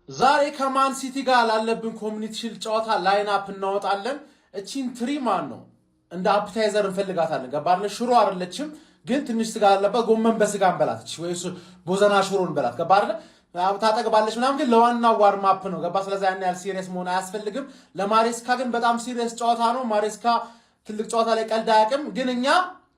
ዛሬ ከማን ሲቲ ጋር ላለብን ኮሚኒቲ ሺልድ ጨዋታ ላይን አፕ እናወጣለን። እቺን ትሪ ማን ነው እንደ አፕታይዘር እንፈልጋታለን። ገባለ ሽሮ አይደለችም ግን ትንሽ ስጋ አለበት። ጎመን በስጋ እንበላት እቺ ወይስ ቦዘና ሽሮ እንበላት። ገባለ ታጠግባለች ምናምን ግን ለዋናው ዋርም አፕ ነው። ገባ ስለዚህ ያን ያህል ሲሪየስ መሆን አያስፈልግም። ለማሬስካ ግን በጣም ሲሪየስ ጨዋታ ነው። ማሬስካ ትልቅ ጨዋታ ላይ ቀልድ አያውቅም። ግን እኛ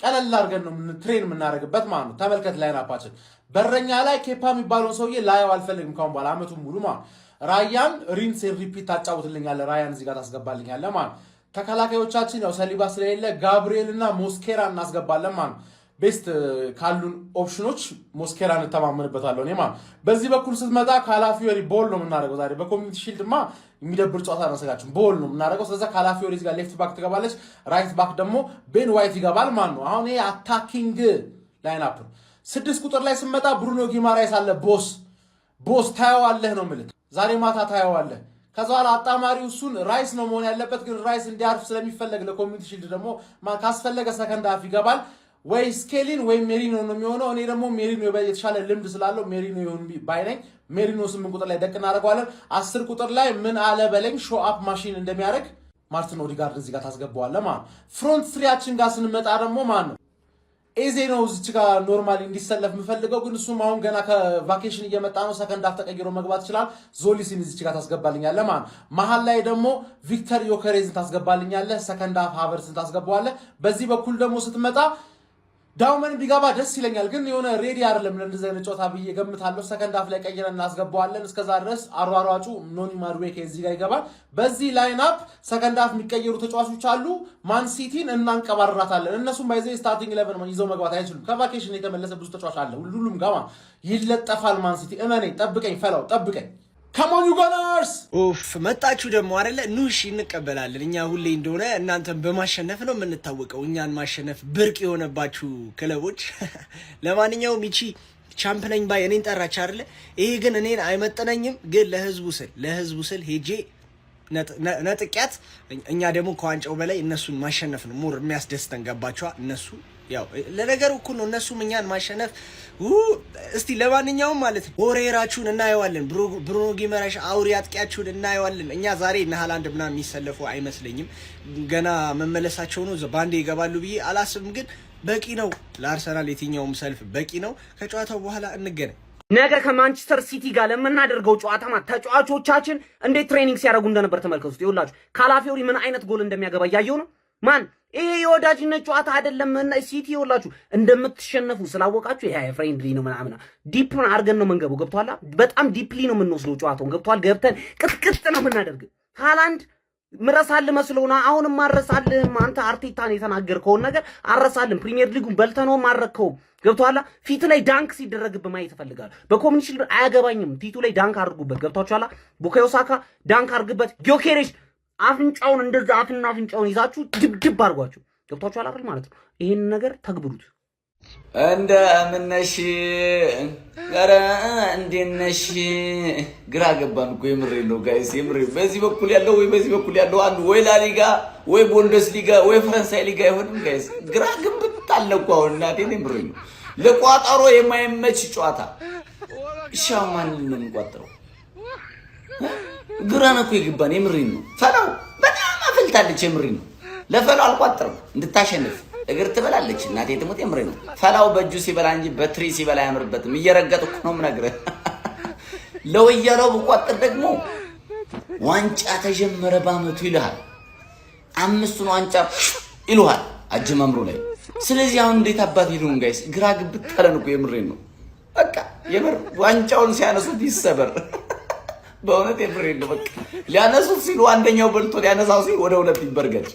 ቀለል አድርገን ነው ትሬን የምናደርግበት ማለት ነው። ተመልከት ላይን አፓችን በረኛ ላይ ኬፓ የሚባለውን ሰውዬ ላየው አልፈልግም ካሁን በኋላ አመቱን ሙሉ ማለት ራያን ሪንስ ሪፒት ታጫውትልኛለህ። ራያን እዚህ ጋር ታስገባልኛለህ ማለት ተከላካዮቻችን ያው ሰሊባ ስለሌለ ጋብሪኤልና ሞስኬራ እናስገባለን ማለት ቤስት ካሉን ኦፕሽኖች ሞስኬራ እንተማመንበታለሁ እኔ ማለት በዚህ በኩል ስትመጣ ካላፊዮሪ ቦል ነው የምናደርገው ዛሬ በኮሚኒቲ ሺልድማ የሚደብር ጨዋታ ነው ሰጋችሁ ቦል ነው የምናደርገው። ስለዚህ ካላፊዮሪ እዚህ ጋር ሌፍት ባክ ትገባለች፣ ራይት ባክ ደግሞ ቤን ዋይት ይገባል ማለት ነው። አሁን ይሄ አታኪንግ ላይን አፕ 6 ቁጥር ላይ ስመጣ ብሩኖ ጊማራይስ አለ። ቦስ ታየዋለህ ነው የምልህ ዛሬ ማታ ታየዋለህ። ከዛ በኋላ አጣማሪው እሱን ራይስ ነው መሆን ያለበት፣ ግን ራይስ እንዲያርፍ ስለሚፈለግ ለኮሚኒቲ ሺልድ ደግሞ ካስፈለገ ሰከንድ ሃፍ ይገባል ወይ ስኬሊን ወይ ሜሪኖ ነው የሚሆነው። እኔ ደግሞ ሜሪኖ የተሻለ ልምድ ስላለው ሜሪኖ ይሁን ባይ ነኝ። ሜሪኖ 8 ቁጥር ላይ ደቅ እናደርገዋለን። 10 ቁጥር ላይ ምን አለ በለኝ ሾው አፕ ማሽን እንደሚያደርግ ማርቲን ኦዲጋርድ እዚህ ጋር ታስገባዋለህ ማለት ፍሮንት ትሪያችን ጋር ስንመጣ ደግሞ ማን ነው ኤዜ ነው እዚህ ጋር ኖርማሊ እንዲሰለፍ የምፈልገው፣ ግን እሱም አሁን ገና ከቫኬሽን እየመጣ ነው። ሰከንድ ሃፍ ተቀይሮ መግባት ይችላል። ዞሊስን እዚህ ጋር ታስገባልኛለህ ማለት መሀል ላይ ደግሞ ቪክተር ዮከሬዝን ታስገባልኛለህ። ሰከንድ ሃፍ ሃቨርትስን ታስገባዋለህ። በዚህ በኩል ደግሞ ስትመጣ ዳውመን ቢገባ ደስ ይለኛል፣ ግን የሆነ ሬዲ አይደለም ለእንደዚህ አይነት ጨዋታ ብዬ ገምታለሁ። ሰከንድ ሃፍ ላይ ቀይረን እናስገባዋለን። እስከዛ ድረስ አሯሯጩ ኖኒ ማዱዌኬ እዚህ ጋር ይገባል። በዚህ ላይን አፕ ሰከንድ ሃፍ የሚቀየሩ ተጫዋቾች አሉ። ማን ሲቲን እናንቀባረራታለን። እነሱም ባይዘይ ስታርቲንግ 11 ይዘው መግባት አይችሉም። ከቫኬሽን የተመለሰ ብዙ ተጫዋች አለ። ሁሉም ጋማ ይለጠፋል። ማን ሲቲ እመነኝ፣ ጠብቀኝ፣ ፈላው ጠብቀኝ። ከሞን ዩ ጋናርስ ኡፍ መጣችሁ ደግሞ አይደለ? ኑሽ እንቀበላለን። እኛ ሁሌ እንደሆነ እናንተን በማሸነፍ ነው የምንታወቀው። እኛን ማሸነፍ ብርቅ የሆነባችሁ ክለቦች። ለማንኛውም ይቺ ቻምፒየን ባይ እኔን ጠራች አይደለ? ይሄ ግን እኔን አይመጥነኝም። ግን ለህዝቡ ስል ሄጄ ነጥቂያት። እኛ ደግሞ ከዋንጫው በላይ እነሱን ማሸነፍ ነው ሞር የሚያስደስተን። ገባችኋ? እነሱ ያው ለነገሩ እኮ ነው እነሱም እኛን ማሸነፍ። እስቲ ለማንኛውም ማለት ነው ኦሬራችሁን እናየዋለን። ብሩኖ ጊማራይስ አውሪ አጥቂያችሁን እናየዋለን። እኛ ዛሬ እነ ሃላንድ ምናምን የሚሰለፉ አይመስለኝም። ገና መመለሳቸው ነው። ባንዴ ይገባሉ ብዬ አላስብም። ግን በቂ ነው ለአርሰናል የትኛውም ሰልፍ በቂ ነው። ከጨዋታው በኋላ እንገናኝ። ነገ ከማንቸስተር ሲቲ ጋር ለምናደርገው ጨዋታ ተጫዋቾቻችን እንዴት ትሬኒንግ ሲያደርጉ እንደነበር ተመልከቱት። ይኸውላችሁ ካላፊዮሪ ምን አይነት ጎል እንደሚያገባ እያየው ነው። ማን ይሄ የወዳጅነት ጨዋታ አይደለም። ሲቲ ይኸውላችሁ እንደምትሸነፉ ስላወቃችሁ ይሄ ፍሬንድሊ ነው ምናምን ዲፕ አድርገን ነው መንገቡ። ገብቷላ? በጣም ዲፕሊ ነው የምንወስደው ጨዋታውን። ገብቷል? ገብተን ቅጥቅጥ ነው የምናደርግ። ሃላንድ ምረሳልህ መስሎና አሁንም አረሳልህም። አንተ አርቴታን የተናገርከውን ነገር አረሳልህም። ፕሪሚየር ሊጉን በልተነውም አረከውም። ገብቷላ? ፊቱ ላይ ዳንክ ሲደረግብህ ማየት እፈልጋለሁ። በኮሚኒቲ ሺልድ አያገባኝም። ፊቱ ላይ ዳንክ አድርጉበት። ገብቷችኋላ? ቡካዮ ሳካ ዳንክ አድርግበት። ጊዮኬሬሽ አፍንጫውን እንደዛ አፍና አፍንጫውን ይዛችሁ ድብድብ አድርጓችሁ። ገብቷችኋል አይደል ማለት ነው። ይሄን ነገር ተግብሩት። እንደምነሽ ጋራ እንደነሽ ግራ ገባን እኮ የምሬ ነው ጋይስ፣ የምሬ በዚህ በኩል ያለው ወይ በዚህ በኩል ያለው አንዱ ወይ ላሊጋ ወይ ቦንደስ ሊጋ ወይ ፈረንሳይ ሊጋ ይሆንም ጋይስ፣ ግራ ግብት አለቋው እናቴ ነው። የምሬ ነው ለቋጠሮ የማይመች ጨዋታ ሻማን ነው የሚቋጠረው። ግራ ነው እኮ ይገባን። የምሬ ነው ፈላው በጣም አፈልታለች። የምሬ ነው ለፈላው አልቋጠረም እንድታሸንፍ እግር ትበላለች እናቴ ትሞት። የምሬ ነው ፈላው በእጁ ሲበላ እንጂ በትሪ ሲበላ አያምርበትም። እየረገጥኩ ነው የምነግርህ። ለወያለው ብቋጥር ደግሞ ዋንጫ ተጀመረ በአመቱ ይልሃል። 5ቱን ዋንጫ ይልሃል አጀማምሮ ላይ። ስለዚህ አሁን እንዴት አባት ይሉን ጋይስ፣ ግራ ግብት ታለን እኮ። የምሬ ነው በቃ የምር ዋንጫውን ሲያነሱት ይሰበር። በእውነት የምሬ ነው በቃ ሊያነሱት ሲሉ አንደኛው በልቶ ሊያነሳው ሲል ወደ 2 ይበርገጭ።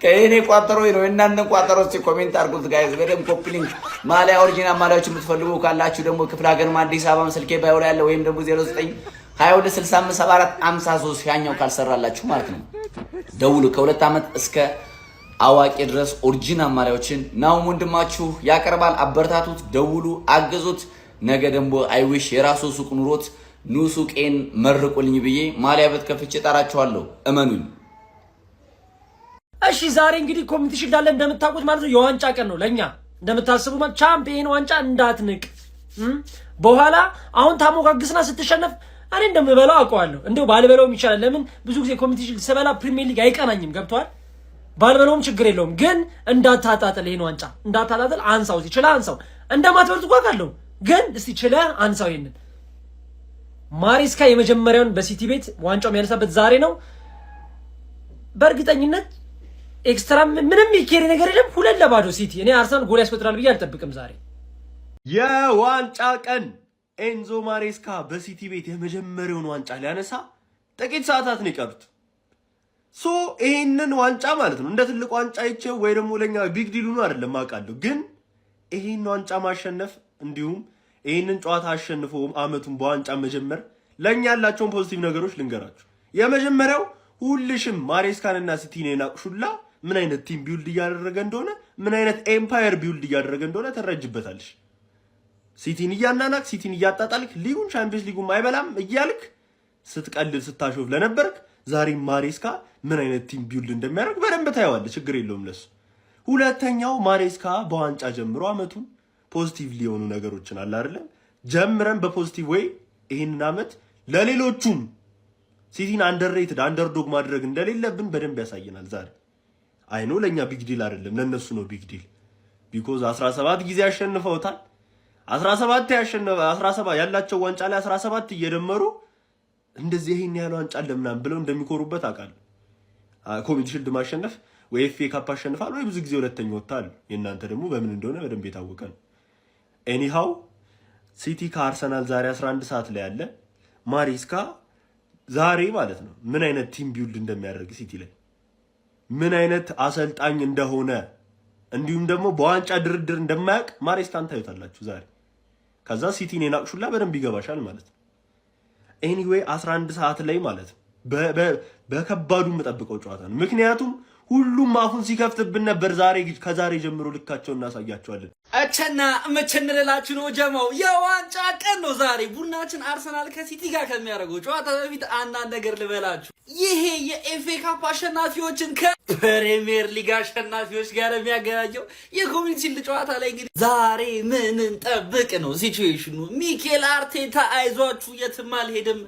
ከእኔ ቋጠሮ ነው እናንተ ቋጠሮ እስቲ ኮሜንት አድርጉት ጋይስ። በደም ኮፒ ሊንክ ማሊያ ኦሪጂናል ማሊያዎች የምትፈልጉ ካላችሁ ደግሞ ክፍለ ሀገርም አዲስ አበባም ስልኬ ባይወራ ያለ ወይም ደግሞ 0922657453 ያኛው ካልሰራላችሁ ማለት ነው ደውሉ። ከ2 ዓመት እስከ አዋቂ ድረስ ኦሪጂናል ማሊያዎችን ናው ወንድማችሁ ያቀርባል። አበረታቱት፣ ደውሉ፣ አግዙት። ነገ ደግሞ አይዊሽ የራሱ ሱቅ ኑሮት ኑ ሱቄን መርቁልኝ ብዬ ማሊያ ቤት ከፍቼ ጠራችኋለሁ። እመኑኝ። እሺ ዛሬ እንግዲህ ኮሚኒቲ ሺልድ አለ እንደምታውቁት ማለት ነው። የዋንጫ ቀን ነው ለኛ እንደምታስቡ ማለት ቻምፒየን ዋንጫ እንዳትንቅ። በኋላ አሁን ታሞጋግስና ስትሸነፍ እኔ እንደምበላው አውቀዋለሁ። እንደው ባልበላውም ይቻላል። ለምን ብዙ ጊዜ ኮሚኒቲ ሺልድ ስበላ ፕሪሚየር ሊግ አይቀናኝም። ገብቷል? ባልበላውም ችግር የለውም። ግን እንዳታጣጥል ይሄን ዋንጫ እንዳታጣጥል። አንሳው ሲችላ አንሳው። እንደማትበልጥ ጓቃለሁ ግን እስቲ ችላ አንሳው። ይሄንን ማሬስካ የመጀመሪያውን በሲቲ ቤት ዋንጫው የሚያነሳበት ዛሬ ነው። በእርግጠኝነት ኤክስትራ ምንም ይኬሪ ነገር የለም። 2-0 ሲቲ። እኔ አርሰናል ጎል ያስቆጥራል ብዬ አልጠብቅም ዛሬ። የዋንጫ ቀን ኤንዞ ማሬስካ በሲቲ ቤት የመጀመሪያውን ዋንጫ ሊያነሳ ጥቂት ሰዓታት ነው የቀሩት። ሶ ይሄንን ዋንጫ ማለት ነው እንደ ትልቅ ዋንጫ አይቼው ወይ ደግሞ ለኛ ቢግ ዲሉ ነው አይደለም አውቃለሁ። ግን ይሄን ዋንጫ ማሸነፍ እንዲሁም ይሄንን ጨዋታ አሸንፎ አመቱን በዋንጫ መጀመር ለኛ ያላቸውን ፖዚቲቭ ነገሮች ልንገራችሁ። የመጀመሪያው ሁልሽም ማሬስካንና ሲቲን የናቅሹላ ምን አይነት ቲም ቢልድ እያደረገ እንደሆነ ምን አይነት ኤምፓየር ቢልድ እያደረገ እንደሆነ ተረጅበታለሽ። ሲቲን እያናናቅ ሲቲን እያጣጣልክ ሊጉን ቻምፒየንስ ሊጉን አይበላም እያልክ ስትቀልል ስታሾፍ ለነበርክ ዛሬ ማሬስካ ምን አይነት ቲም ቢልድ እንደሚያደርግ በደንብ ታየዋለህ። ችግር የለውም ለሱ። ሁለተኛው ማሬስካ በዋንጫ ጀምሮ አመቱን ፖዚቲቭ ሊሆኑ ነገሮችን አለ አይደል ጀምረን በፖዚቲቭ ወይ ይሄንን አመት ለሌሎቹም ሲቲን አንደርሬትድ አንደርዶግ ማድረግ እንደሌለብን በደንብ ያሳየናል ዛሬ። አይኖ ለኛ ቢግ ዲል አይደለም ለነሱ ነው ቢግ ዲል። ቢኮዝ 17 ጊዜ ያሸንፈውታል። 17 ያላቸው ዋንጫ ላይ 17 እየደመሩ እንደዚህ ይሄን ያህል ዋንጫ ለምናም ብለው እንደሚኮሩበት አውቃለሁ። ኮሚኒቲ ሺልድ ማሸነፍ ወይ ኤፍኤ ካፕ አሸንፋል ወይ ብዙ ጊዜ ሁለተኛ ወጣል። የእናንተ ደግሞ በምን እንደሆነ በደንብ የታወቀ ነው። ኤኒሃው ሲቲ ከአርሰናል ዛሬ 11 ሰዓት ላይ ያለ ማሬስካ ዛሬ ማለት ነው ምን አይነት ቲም ቢልድ እንደሚያደርግ ሲቲ ላይ ምን አይነት አሰልጣኝ እንደሆነ እንዲሁም ደግሞ በዋንጫ ድርድር እንደማያውቅ ማሬስካን ታዩታላችሁ ዛሬ። ከዛ ሲቲን የናቅሹላ በደንብ ይገባሻል ማለት ነው። ኤኒዌይ 11 ሰዓት ላይ ማለት በከባዱ የምጠብቀው ጨዋታ ነው። ምክንያቱም ሁሉም አፉን ሲከፍትብን ነበር። ዛሬ ከዛሬ ጀምሮ ልካቸውን እናሳያቸዋለን። እቸና እመቸንላችሁ ነው ጀማው። የዋንጫ ቀን ነው ዛሬ። ቡናችን አርሰናል ከሲቲ ጋር ከሚያደርገው ጨዋታ በፊት አንዳንድ ነገር ልበላችሁ። ይሄ የኤፍኤ ካፕ አሸናፊዎችን ከፕሪሚየር ሊግ አሸናፊዎች ጋር የሚያገናኘው የኮሚኒቲ ሺልድ ጨዋታ ላይ እንግዲህ ዛሬ ምን እንጠብቅ ነው ሲቹዌሽኑ። ሚኬል አርቴታ አይዟችሁ የትም አልሄድም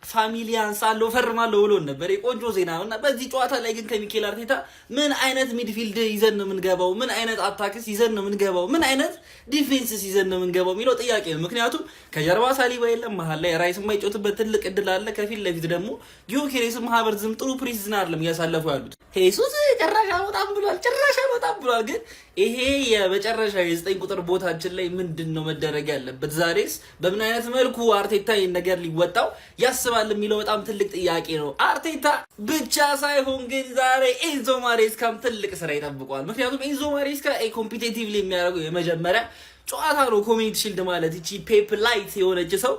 ፋሚሊያን ሳለው ፈርማለሁ ብሎ ነበር። የቆንጆ ዜና ነውና በዚህ ጨዋታ ላይ ግን ከሚኬል አርቴታ ምን አይነት ሚድፊልድ ይዘን ነው የምንገባው፣ ምን አይነት አታክስ ይዘን ነው የምንገባው፣ ምን አይነት ዲፌንስስ ይዘን ነው የምንገባው የሚለው ጥያቄ ነው። ምክንያቱም ከጀርባ ሳሊባ የለም፣ መሀል ላይ ራይስ የማይጮትበት ትልቅ እድል አለ። ከፊት ለፊት ደግሞ ጊዮኬሬስ ማህበርዝም ጥሩ ፕሪሲዝን አይደለም እያሳለፉ ያሉት። ሄሱስ ጭራሽ አልወጣም ብሏል። ግን ይሄ የመጨረሻ የ9 ቁጥር ቦታችን ላይ ምንድነው መደረግ ያለበት? ዛሬስ በምን አይነት መልኩ አርቴታ ይሄን ነገር ሊወጣው ያስባል የሚለው በጣም ትልቅ ጥያቄ ነው። አርቴታ ብቻ ሳይሆን ግን ዛሬ ኤንዞ ማሬስካም ትልቅ ስራ ይጠብቀዋል። ምክንያቱም ኤንዞ ማሬስካ ኮምፒቲቲቭሊ የሚያደርገው የመጀመሪያ ጨዋታ ነው ኮሚኒቲ ሺልድ ማለት። እቺ ፔፕ ላይት የሆነች ሰው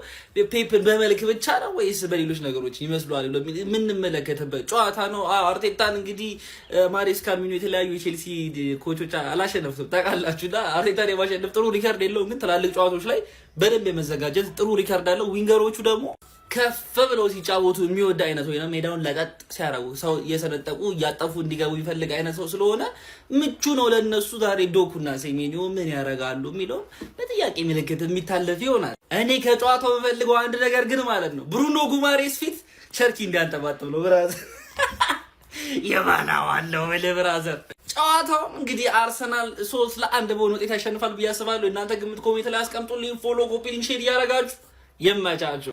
ፔፕ በመልክ ብቻ ነው ወይስ በሌሎች ነገሮች ይመስሏል የምንመለከትበት ጨዋታ ነው። አርቴታን እንግዲህ ማሬስካ ሚኑ የተለያዩ የቼልሲ ኮቾች አላሸነፉትም ታውቃላችሁና አርቴታን የማሸነፍ ጥሩ ሪከርድ የለውም፣ ግን ትላልቅ ጨዋታዎች ላይ በደንብ የመዘጋጀት ጥሩ ሪከርድ አለው። ዊንገሮቹ ደግሞ ከፍ ብለው ሲጫወቱ የሚወድ አይነት ወይ ነው። ሜዳውን ለቀጥ ሲያረጉ ሰው እየሰነጠቁ እያጠፉ እንዲገቡ የሚፈልግ አይነት ሰው ስለሆነ ምቹ ነው ለነሱ። ዛሬ ዶኩና ሴሜኒዮ ምን ያደርጋሉ የሚለው በጥያቄ ምልክት የሚታለፍ ይሆናል። እኔ ከጨዋታው የምፈልገው አንድ ነገር ግን ማለት ነው ብሩኖ ጉማሬስ ፊት ቸርኪ እንዲያንጠባጥብ ነው። ብራዘር የማናዋለው ብራዘር ጨዋታው እንግዲህ አርሰናል 3-1 በሆነ ውጤት ያሸንፋል ብዬ አስባለሁ። እናንተ ግምት ኮሜንት ላይ አስቀምጡልኝ። ፎሎ፣ ኮፒ ሊንክ፣ ሼር እያደረጋችሁ የማቻችሁ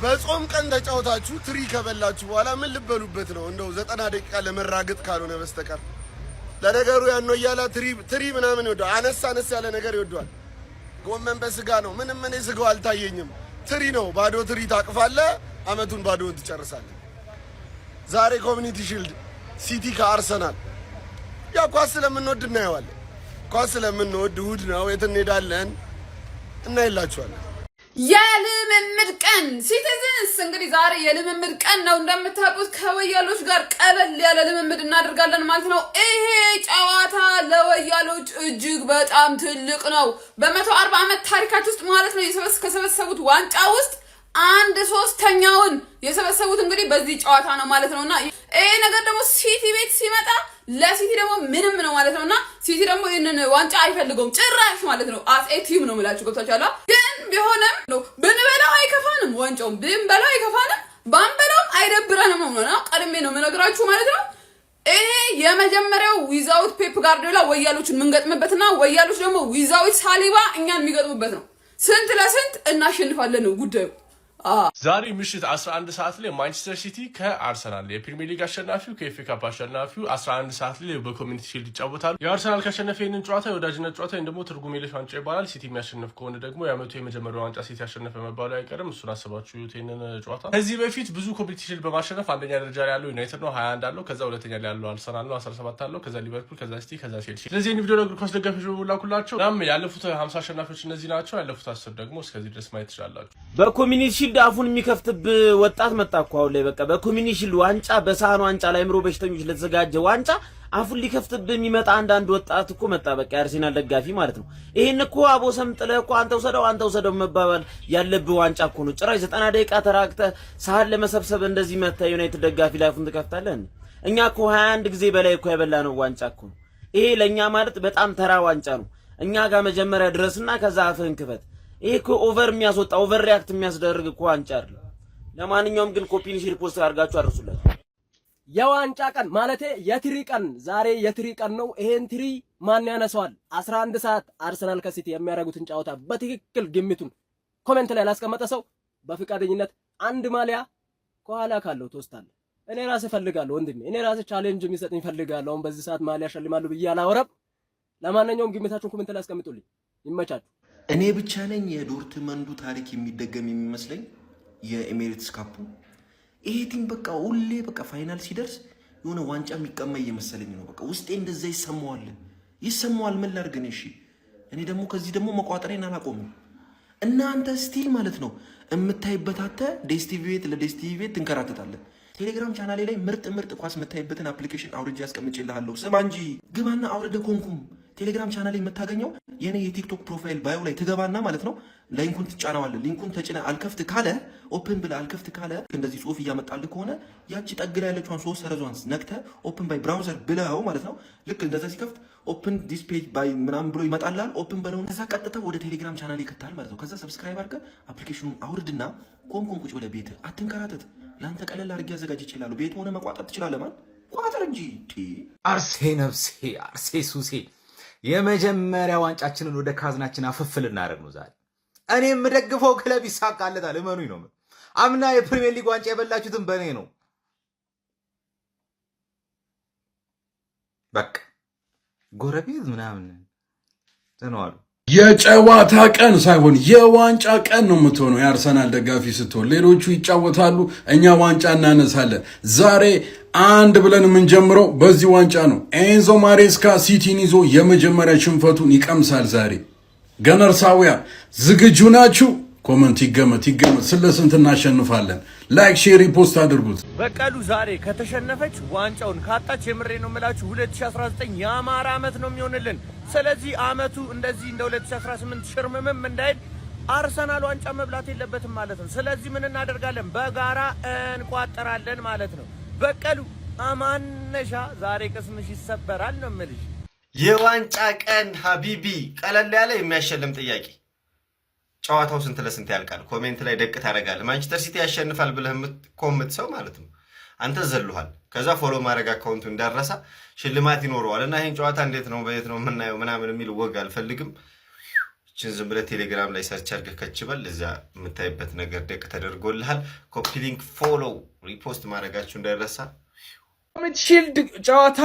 በጾም ቀን ተጫውታችሁ ትሪ ከበላችሁ በኋላ ምን ልበሉበት ነው? እንደው 90 ደቂቃ ለመራገጥ ካልሆነ በስተቀር። ለነገሩ ያኖ ያላ ትሪ ምናምን ይወዳል። አነስ ያለ ነገር ይወዳል። ጎመን በስጋ ነው። ምንም እኔ ስጋው አልታየኝም። ትሪ ነው። ባዶ ትሪ ታቅፋለህ፣ አመቱን ባዶውን ትጨርሳለህ። ዛሬ ኮሚኒቲ ሺልድ ሲቲ ከአርሰናል ያ ኳስ ስለምንወድ እናየዋለን። ኳስ ስለምንወድ እሑድ ነው የት እንሄዳለን እናይላችኋለን። የልምምድ ቀን ሲቲዝንስ እንግዲህ ዛሬ የልምምድ ቀን ነው። እንደምታውቁት ከወያሎች ጋር ቀለል ያለ ልምምድ እናደርጋለን ማለት ነው። ይሄ ጨዋታ ለወያሎች እጅግ በጣም ትልቅ ነው። በ140 ዓመት ታሪካቸው ውስጥ ማለት ነው ከሰበሰቡት ዋንጫ ውስጥ 1/3 የሰበሰቡት እንግዲህ በዚህ ጨዋታ ነው ማለት ነውና ይሄ ነገር ደግሞ ሲቲ ቤት ሲመጣ ለሲቲ ደግሞ ምንም ነው ማለት ነውና ሲቲ ደግሞ ይሄንን ዋንጫ አይፈልገውም ጭራሽ ማለት ነው። አስ ኤ ቲም ነው የምላችሁ ገብታችኋል። ግን ቢሆንም ነው ብንበላው አይከፋንም፣ ዋንጫውን ብንበላው አይከፋንም፣ ባንበላውም አይደብረንም ነው። ቀድሜ ነው የምነግራችሁ ማለት ነው። ይሄ የመጀመሪያው ዊዛውት ፔፕ ጋርዲዮላ ወያሎችን የምንገጥምበትና ወያሎች ደግሞ ዊዛውት ሳሊባ እኛን የሚገጥሙበት ነው። ስንት ለስንት እናሸንፋለን ነው ጉዳዩ። ዛሬ ምሽት 11 ሰዓት ላይ ማንቸስተር ሲቲ ከአርሰናል የፕሪሚየር ሊግ አሸናፊው ከኤፍኤ ካፕ አሸናፊው 11 ሰዓት ላይ በኮሚኒቲ ሺልድ ይጫወታሉ። የአርሰናል ካሸነፈ ይህንን ጨዋታ የወዳጅነት ጨዋታ ወይም ደግሞ ትርጉም የለሽ ዋንጫ ይባላል። ሲቲ የሚያሸንፍ ከሆነ ደግሞ የዓመቱ የመጀመሪያው ዋንጫ ሲቲ ያሸነፈ መባሉ አይቀርም። እሱን አስባችሁት ይህንን ጨዋታ። ከዚህ በፊት ብዙ ኮሚኒቲ ሺልድ በማሸነፍ አንደኛ ደረጃ ላይ ያለው ዩናይትድ ነው 21 አለው። ከዛ ሁለተኛ ላይ ያለው አርሰናል ነው 17 አለው። ከዛ ሊቨርፑል፣ ከዛ ሲቲ፣ ከዛ ቼልሲ። ስለዚህ ይህን ቪዲዮ እግር ኳስ ደጋፊዎች በሙላኩላቸው ናም ያለፉት 50 አሸናፊዎች እነዚህ ናቸው። ያለፉት 10 ደግሞ እስከዚህ ድረስ ማየት ትችላላችሁ። በኮሚኒቲ ሺልድ አፉን የሚከፍት ወጣት መጣ እኮ አሁን ላይ በቃ በኮሚኒቲ ሺልድ ዋንጫ በሳህን ዋንጫ ላይ ምሮ በሽተኞች ለተዘጋጀ ዋንጫ አፉን ሊከፍትብህ የሚመጣ አንዳንድ ወጣት እኮ መጣ። በቃ የአርሰናል ደጋፊ ማለት ነው። ይሄን እኮ አቦሰም ጥለህ እኮ አንተ ውሰደው መባባል ያለብህ ዋንጫ እኮ ነው። ጭራሽ 90 ደቂቃ ተራክተህ ሳህን ለመሰብሰብ እንደዚህ መታ ዩናይትድ ደጋፊ ላይ አፉን ትከፍታለህ። እኛ እኮ 21 ጊዜ በላይ እኮ ያበላነው ዋንጫ እኮ ነው። ይሄ ለኛ ማለት በጣም ተራ ዋንጫ ነው። እኛ ጋር መጀመሪያ ድረስና ከዛ አፍህን ክፈት። ይሄ እኮ ኦቨር የሚያስወጣ ኦቨር ሪያክት የሚያስደርግ እኮ ዋንጫ አይደለም። ለማንኛውም ግን ኮፒን ሼር ፖስት አድርጋችሁ አድርሱለት። የዋንጫ ቀን ማለቴ የትሪ ቀን ዛሬ የትሪ ቀን ነው። ይሄን ትሪ ማን ያነሳዋል? 11 ሰዓት አርሰናል ከሲቲ የሚያደርጉትን ጨዋታ በትክክል ግምቱን ኮሜንት ላይ ላስቀመጠ ሰው በፍቃደኝነት አንድ ማሊያ ከኋላ ካለው ተወስታለህ። እኔ ራሴ ፈልጋለሁ ወንድሜ፣ እኔ ራሴ ቻሌንጅ የሚሰጥኝ ፈልጋለሁ። አሁን በዚህ ሰዓት ማሊያ ሸልማለሁ ብዬ አላወራም። ለማንኛውም ግምታችሁን ኮሜንት ላይ አስቀምጡልኝ። ይመቻችሁ። እኔ ብቻ ነኝ የዶርትመንዱ ታሪክ የሚደገም የሚመስለኝ የኤሜሬትስ ካፑ። ይሄ ቲም በቃ ሁሌ በቃ ፋይናል ሲደርስ የሆነ ዋንጫ የሚቀማ እየመሰለኝ ነው። በቃ ውስጤ እንደዛ ይሰማዋል። ምን ላድርግ ነው? እሺ እኔ ደግሞ ከዚህ ደግሞ መቋጠሬን አላቆምም። እናንተ ስቲል ማለት ነው የምታይበት አተ ዴስቲቪ ቤት ለዴስቲቪ ቤት ትንከራተታለን። ቴሌግራም ቻናሌ ላይ ምርጥ ኳስ የምታይበትን አፕሊኬሽን አውርጄ ያስቀምጬልሃለሁ። ስማ እንጂ ግባና አውርደ ኮንኩም ቴሌግራም ቻናሌ የምታገኘው የኔ የቲክቶክ ፕሮፋይል ባዮ ላይ ትገባና ማለት ነው ላይንኩን ትጫናዋለህ። ሊንኩን ተጭነ አልከፍት ካለ ኦፕን ብለህ አልከፍት ካለ እንደዚህ ጽሁፍ እያመጣልህ ከሆነ ያቺ ጠግላ ያለችዋን 3 ሰረዟን ነክተህ ኦፕን ባይ ብራውዘር ብለው ማለት ነው ልክ እንደዛ ሲከፍት ኦፕን ዲስ ፔጅ ባይ ምናምን ብሎ ይመጣልሃል። ኦፕን በለው ከዛ ቀጥታ ወደ ቴሌግራም ቻናሌ ይከታል ማለት ነው። ከዛ ሰብስክራይብ አድርገህ አፕሊኬሽኑን አውርድና ኮንኮን ቁጭ ብለህ ቤትህ አትንከራተት። ለአንተ ቀለል አድርጌ አዘጋጅ ይችላሉ። ቤት ሆነ መቋጠር ትችላለህ። ማለት ቋጠር እንጂ አርሴ ነፍሴ አርሴ ሱሴ የመጀመሪያ ዋንጫችንን ወደ ካዝናችን አፈፍል እናደርግ ነው ዛሬ። እኔ የምደግፈው ክለብ ይሳካለታል፣ እመኑኝ ነው። አምና የፕሪሚየር ሊግ ዋንጫ የበላችሁትን በእኔ ነው። በቃ ጎረቤት ምናምን ተነዋሉ። የጨዋታ ቀን ሳይሆን የዋንጫ ቀን ነው የምትሆነው የአርሰናል ደጋፊ ስትሆን። ሌሎቹ ይጫወታሉ፣ እኛ ዋንጫ እናነሳለን። ዛሬ አንድ ብለን የምንጀምረው በዚህ ዋንጫ ነው። ኤንዞ ማሬስካ ሲቲን ይዞ የመጀመሪያ ሽንፈቱን ይቀምሳል ዛሬ። ገነርሳውያን ዝግጁ ናችሁ? ኮመንት ይገመት። ስለ ስንት እናሸንፋለን? ላይክ ሼር ሪፖስት አድርጉት። በቀሉ ዛሬ ከተሸነፈች ዋንጫውን ካጣች የምሬ ነው የምላችሁ 2019 የአማራ ዓመት ነው የሚሆንልን። ስለዚህ ዓመቱ እንደዚህ እንደ 2018 ሽርምምም እንዳይል አርሰናል ዋንጫ መብላት የለበትም ማለት ነው። ስለዚህ ምን እናደርጋለን? በጋራ እንቋጠራለን ማለት ነው። በቀሉ አማነሻ ዛሬ ቅስምሽ ይሰበራል ነው የምልሽ። የዋንጫ ቀን ሀቢቢ ቀለል ያለ የሚያሸልም ጥያቄ። ጨዋታው ስንት ለስንት ያልቃል? ኮሜንት ላይ ደቅ ታደርጋለህ። ማንቸስተር ሲቲ ያሸንፋል ብለህ የምትኮምት ሰው ማለት ነው አንተ ዘሉሃል። ከዛ ፎሎ ማድረግ አካውንቱ እንዳረሳ ሽልማት ይኖረዋል። እና ይሄን ጨዋታ እንዴት ነው በየት ነው የምናየው ምናምን የሚል ወግ አልፈልግም። እችን ዝም ብለህ ቴሌግራም ላይ ሰርች አድርገህ ከችበል እዛ የምታይበት ነገር ደቅ ተደርጎልሃል። ኮፒ ሊንክ፣ ፎሎ፣ ሪፖስት ማድረጋችሁ እንዳይረሳ። ኮሚኒቲ ሺልድ ጨዋታ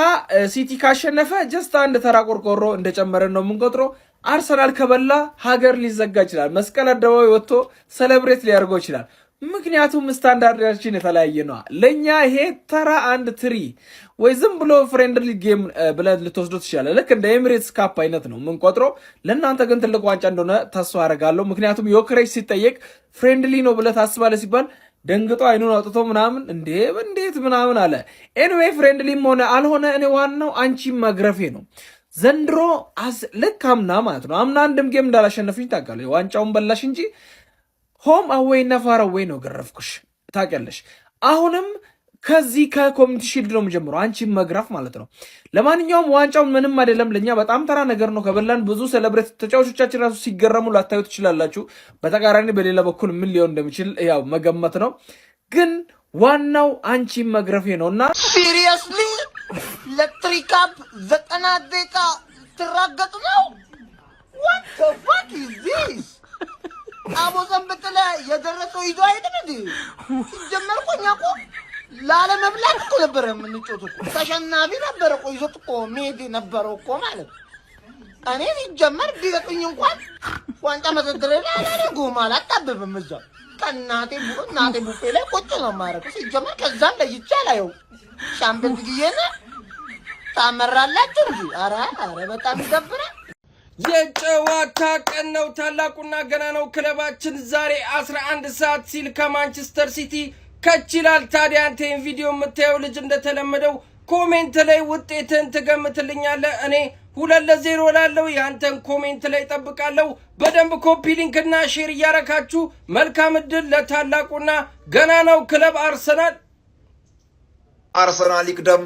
ሲቲ ካሸነፈ ጀስት አንድ ተራ ቆርቆሮ እንደጨመረን ነው የምንቆጥረው። አርሰናል ከበላ ሀገር ሊዘጋ ይችላል። መስቀል አደባባይ ወጥቶ ሴሌብሬት ሊያደርገው ይችላል። ምክንያቱም ስታንዳርዳችን የተለያየ ነው። ለኛ ይሄ ተራ አንድ ትሪ ወይ ዝም ብሎ ፍሬንድሊ ጌም ብለን ልትወስዶ ትችላለህ። ልክ እንደ ኤሚሬትስ ካፕ አይነት ነው የምንቆጥረው። ለእናንተ ግን ትልቅ ዋንጫ እንደሆነ ተስፋ አደርጋለሁ። ምክንያቱም ዮክሬሽ ሲጠየቅ ፍሬንድሊ ነው ብለህ ታስባለህ ሲባል ደንግጦ አይኑን አውጥቶ ምናምን እንዴት ምናምን አለ። ኤኒዌይ ፍሬንድሊም ሆነ አልሆነ እኔ ዋናው አንቺ መግረፌ ነው። ዘንድሮ ልክ አምና ማለት ነው። አምና አንድም ጌም እንዳላሸነፍኝ ታውቃለህ። ዋንጫውን በላሽ እንጂ ሆም አዌይ እና ፋር አዌይ ነው ገረፍኩሽ ታውቂያለሽ። አሁንም ከዚህ ከኮሚኒቲ ሺልድ ነው የምጀምረው፣ አንቺ መግራፍ ማለት ነው። ለማንኛውም ዋንጫው ምንም አይደለም፣ ለኛ በጣም ተራ ነገር ነው። ከበላን ብዙ ሴሌብሬት ተጫዋቾቻችን ራሱ ሲገረሙ ላታዩ ትችላላችሁ። በተቃራኒ በሌላ በኩል ምን ሊሆን እንደሚችል ያው መገመት ነው። ግን ዋናው አንቺ መግረፌ ነውና ሲሪየስሊ ለትሪካፕ 90 ደቂቃ ትራገጥ ነው። what the fuck is this? አቦ ዘንበተለ የደረሰው ይዞ አይደል እንዴ? ጀመርኩኝ እኮ ላለመብላት እኮ ነበር የምንጮት እኮ ተሸናፊ ነበር እኮ ይዞት እኮ ሜዲ ነበር እኮ ማለት እኔ ሲጀመር ቢገጥኝ እንኳን ዋንጫ መሰደረ ላይ አላደርገውም አላጣብብም እዛ ከእናቴ ቡፌ ላይ ቁጭ ነው ማረክ ሲጀመር ከዛም ለይቼ አላየው ሻምፒዮንስ ጊዜና ታመራላችሁ እንጂ ኧረ በጣም ይደብራል። የጨዋታ ቀን ነው። ታላቁና ገናናው ክለባችን ዛሬ 11 ሰዓት ሲል ከማንቸስተር ሲቲ ከችላል። ታዲያ አንተን ቪዲዮ የምታየው ልጅ እንደተለመደው ኮሜንት ላይ ውጤትን ትገምትልኛለህ። እኔ 2-0 ላለው ያንተን ኮሜንት ላይ ጠብቃለሁ። በደንብ ኮፒ ሊንክ እና ሼር እያረካችሁ መልካም እድል ለታላቁና ገናናው ክለብ አርሰናል። አርሰናል ይቅደም፣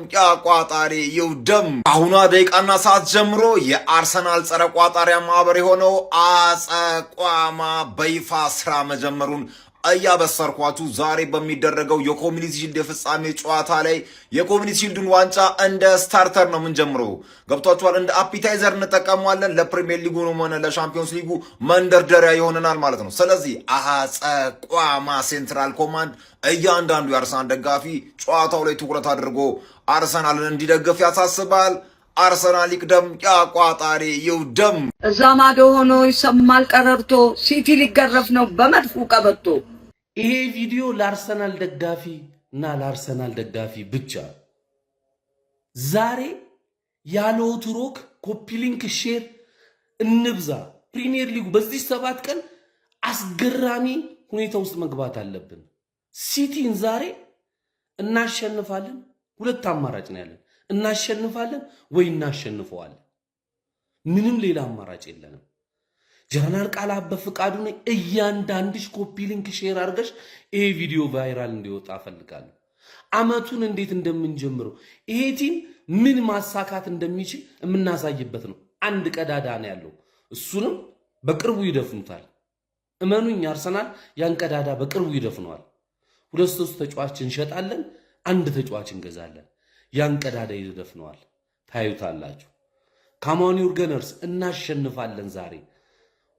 ቋጣሪ ይውደም። አሁኗ ደቂቃና ሰዓት ጀምሮ የአርሰናል ጸረ ቋጣሪያ ማህበር የሆነው አጸቋማ በይፋ ስራ መጀመሩን እያበሰርኳችሁ ዛሬ በሚደረገው የኮሚኒቲ ሺልድ የፍጻሜ ጨዋታ ላይ የኮሚኒቲ ሺልዱን ዋንጫ እንደ ስታርተር ነው የምንጀምረው። ገብቷችኋል? እንደ አፒታይዘር እንጠቀመዋለን። ለፕሪሚየር ሊጉም ሆነ ለሻምፒዮንስ ሊጉ መንደርደሪያ ይሆነናል ማለት ነው። ስለዚህ አጸቋማ ሴንትራል ኮማንድ እያንዳንዱ የአርሰናል ደጋፊ ጨዋታው ላይ ትኩረት አድርጎ አርሰናልን እንዲደግፍ ያሳስባል። አርሰናል ይቅደም፣ ቋጣሪ ይውደም። እዛ ማዶ ሆኖ ይሰማል ቀረርቶ ሲቲ ሊገረፍ ነው በመድፉ ቀበቶ። ይሄ ቪዲዮ ለአርሰናል ደጋፊ እና ለአርሰናል ደጋፊ ብቻ። ዛሬ ያለ ወትሮክ ኮፒ ሊንክ ሼር እንብዛ። ፕሪሚየር ሊጉ በዚህ 7 ቀን አስገራሚ ሁኔታ ውስጥ መግባት አለብን። ሲቲን ዛሬ እናሸንፋለን። 2 አማራጭ ነው ያለን። እናሸንፋለን ወይ እናሸንፈዋለን። ምንም ሌላ አማራጭ የለንም። ጀነራል ቃላት በፍቃዱ ነው። እያንዳንድሽ ኮፒ ሊንክ ሼር አድርገሽ ይሄ ቪዲዮ ቫይራል እንዲወጣ ፈልጋለሁ። አመቱን እንዴት እንደምንጀምረው ይሄ ቲም ምን ማሳካት እንደሚችል የምናሳይበት ነው። አንድ ቀዳዳ ነው ያለው፣ እሱንም በቅርቡ ይደፍኑታል። እመኑኝ፣ አርሰናል ያን ቀዳዳ በቅርቡ ይደፍነዋል። 2-3 ተጫዋች እንሸጣለን፣ 1 ተጫዋች እንገዛለን። ያን ቀዳዳ ይደፍነዋል። ታዩታላችሁ። ካማኒ ኡርገነርስ እናሸንፋለን። ዛሬ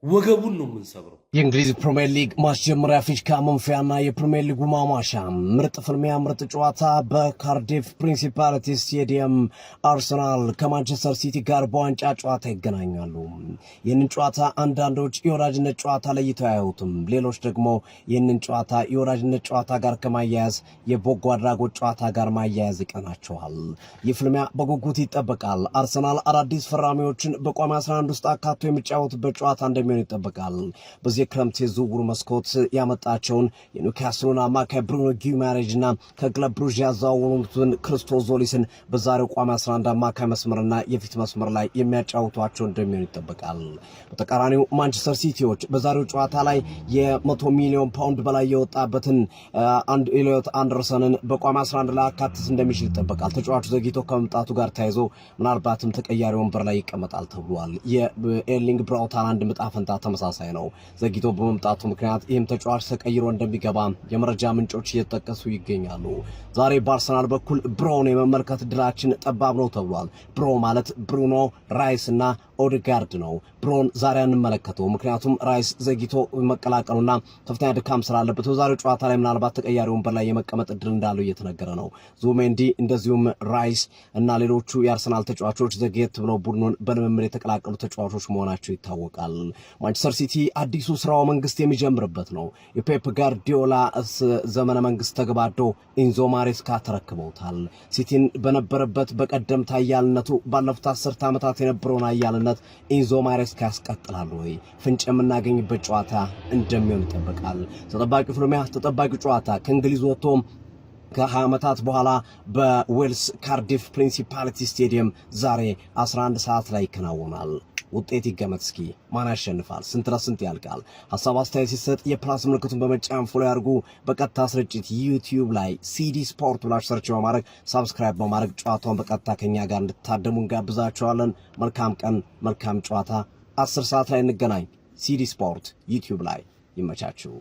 ወገቡን ነው የምንሰብረው። የእንግሊዝ ፕሪሚየር ሊግ ማስጀመሪያ ፊሽካ መንፊያና የፕሪሚየር ሊጉ ማሟሻ ምርጥ ፍልሚያ ምርጥ ጨዋታ በካርዲፍ ፕሪንሲፓሊቲ ስቴዲየም አርሰናል ከማንቸስተር ሲቲ ጋር በዋንጫ ጨዋታ ይገናኛሉ። ይህንን ጨዋታ አንዳንዶች የወዳጅነት ጨዋታ ለይተው አያዩትም። ሌሎች ደግሞ ይህንን ጨዋታ የወዳጅነት ጨዋታ ጋር ከማያያዝ የበጎ አድራጎት ጨዋታ ጋር ማያያዝ ይቀናቸዋል። ይህ ፍልሚያ በጉጉት ይጠበቃል። አርሰናል አዳዲስ ፈራሚዎችን በቋሚ 11 ውስጥ አካቶ የሚጫወትበት ጨዋታ እንደሚሆን ይጠበቃል። በዚህ የክረምት የዝውውር መስኮት ያመጣቸውን የኒውካስሉን አማካይ ብሩኖ ጊማሬጅና ከክለብ ብሩዥ ያዘዋወሩትን ክርስቶስ ዞሊስን በዛሬው ቋሚ 11 አማካይ መስመርና የፊት መስመር ላይ የሚያጫውቷቸው እንደሚሆን ይጠበቃል። በተቃራኒው ማንቸስተር ሲቲዎች በዛሬው ጨዋታ ላይ የ100 ሚሊዮን ፓውንድ በላይ የወጣበትን ኤሊዮት አንደርሰንን በቋሚ 11 ላይ አካትት እንደሚችል ይጠበቃል። ተጫዋቹ ዘግይቶ ከመምጣቱ ጋር ተያይዞ ምናልባትም ተቀያሪ ወንበር ላይ ይቀመጣል ተብሏል። የኤርሊንግ ብራውት ሃላንድ ዕጣ ፈንታ ተመሳሳይ ነው። ዘግይቶ በመምጣቱ ምክንያት ይህም ተጫዋች ተቀይሮ እንደሚገባ የመረጃ ምንጮች እየተጠቀሱ ይገኛሉ። ዛሬ በአርሰናል በኩል ብሮን የመመልከት ድላችን ጠባብ ነው ተብሏል። ብሮ ማለት ብሩኖ ራይስ እና ኦድጋርድ ነው። ብሮን ዛሬ አንመለከተው፣ ምክንያቱም ራይስ ዘግይቶ መቀላቀሉና ከፍተኛ ድካም ስላለበት በዛሬው ጨዋታ ላይ ምናልባት ተቀያሪ ወንበር ላይ የመቀመጥ እድል እንዳለው እየተነገረ ነው። ዙሜንዲ እንደዚሁም ራይስ እና ሌሎቹ የአርሰናል ተጫዋቾች ዘግየት ብለው ቡድኑን በልምምድ የተቀላቀሉ ተጫዋቾች መሆናቸው ይታወቃል። ማንቸስተር ሲቲ አዲሱ ስራው መንግስት የሚጀምርበት ነው። የፔፕ ጋርዲዮላ ዘመነ መንግስት ተገባዶ ኢንዞ ማሬስካ ተረክበውታል። ሲቲን በነበረበት በቀደምት ኃያልነቱ ባለፉት 10 ዓመታት የነበረውን ኃያልነት ኢንዞ ማሬስካ ያስቀጥላሉ ወይ? ፍንጭ የምናገኝበት ጨዋታ እንደሚሆን ይጠበቃል። ተጠባቂ ፍልሚያ፣ ተጠባቂ ጨዋታ ከእንግሊዝ ወጥቶ ከ20 ዓመታት በኋላ በዌልስ ካርዲፍ ፕሪንሲፓሊቲ ስቴዲየም ዛሬ 11 ሰዓት ላይ ይከናወናል። ውጤት ይገመት እስኪ ማን ያሸንፋል? ስንት ለስንት ያልቃል? ሐሳብ አስተያየት ሲሰጥ የፕላስ ምልክቱን በመጫን ፎሎ ያድርጉ። በቀጥታ ስርጭት ዩቲዩብ ላይ ሲዲ ስፖርት ብላችሁ ሰርች በማድረግ ሳብስክራይብ በማድረግ ጨዋታውን በቀጥታ ከኛ ጋር እንድታደሙ እንጋብዛችኋለን። መልካም ቀን፣ መልካም ጨዋታ። 10 ሰዓት ላይ እንገናኝ። ሲዲ ስፖርት ዩቲዩብ ላይ ይመቻችሁ።